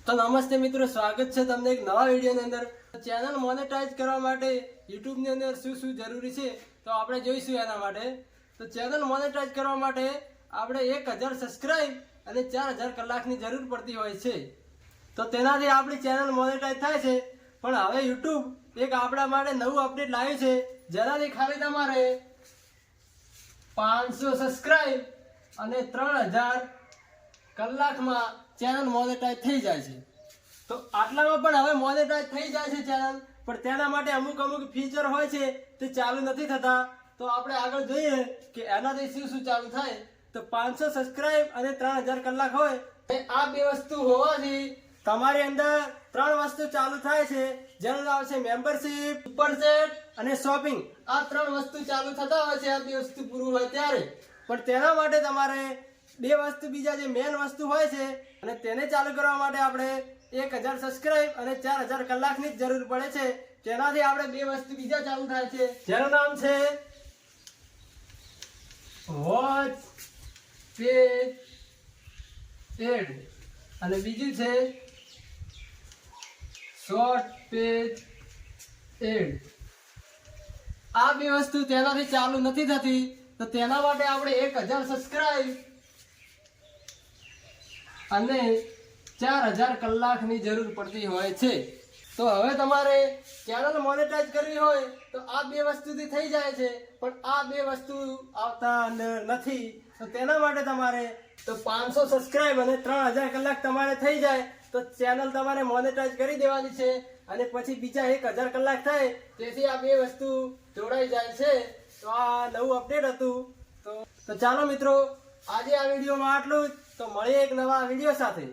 તો નમસ્તે મિત્રો, સ્વાગત છે તમને એક નવા વિડીયોની અંદર। ચેનલ મોનેટાઇઝ કરવા માટે YouTube ની અંદર શું શું જરૂરી છે તો આપણે જોઈશું। એના માટે તો ચેનલ મોનેટાઇઝ કરવા માટે આપણે 1000 સબસ્ક્રાઇબ અને 4000 કલાકની જરૂર પડતી હોય છે। તો તેનાથી આપણી ચેનલ મોનેટાઇઝ થાય છે। પણ હવે YouTube એક આપણા માટે નવું અપડેટ લાવ્યું છે, જેનાથી ખાલી તમારે 500 સબસ્ક્રાઇબ અને 3000 કલાકમાં ચેનલ મોનેટાઇઝ થઈ જાય છે। તો આટલામાં પણ હવે મોનેટાઇઝ થઈ જાય છે ચેનલ, પણ તેના માટે અમુક ફીચર હોય છે તે ચાલુ નથી થતા। તો આપણે આગળ જોઈએ કે એનાથી શું શું ચાલુ થાય। તો 500 સબસ્ક્રાઇબ અને 3000 કલાક હોય, આ બે વસ્તુ હોવાથી તમારી અંદર 3 વસ્તુ ચાલુ થાય છે, જેનું નામ છે મેમ્બરશિપ, સુપર ચેટ અને શોપિંગ। આ 3 વસ્તુ ચાલુ થતા હોય છે આ બે વસ્તુ પૂરું હોય ત્યારે। પણ તેના માટે તમારે બે વસ્તુ, બીજા જે મેન વસ્તુ હોય છે, અને તેને ચાલુ કરવા માટે આપણે 1000 સબસ્ક્રાઇબ અને 4000 કલાકની જ જરૂર પડે છે। તેનાથી આપણે બે વસ્તુ બીજા ચાલુ થાય છે, જેનું નામ છે વોચ પેજ એડ અને બીજું છે શોર્ટ પેજ એડ। આ બે વસ્તુ તેનાથી ચાલુ નથી થતી, તો તેના માટે આપણે 1000 સબસ્ક્રાઇબ અને 4000 કલાકની જરૂર પડતી હોય છે। તો હવે તમારે ચેનલ મોનેટાઇઝ કરવી હોય તો આ બે વસ્તુથી થઈ જાય છે, પણ આ બે વસ્તુ આવતા નથી। તો તેના માટે તમારે 500 સબસ્ક્રાઇબ અને 3000 કલાક તમારે થઈ જાય તો ચેનલ તમારે મોનેટાઇઝ કરી દેવાની છે, અને પછી બીજા 1000 કલાક થાય તેથી આ બે વસ્તુ જોડાઈ જાય છે। તો આ નવું અપડેટ હતું। તો ચાલો મિત્રો, આજે આ વિડીયોમાં આટલું જ। તો મળીએ એક નવા વિડીયો સાથે।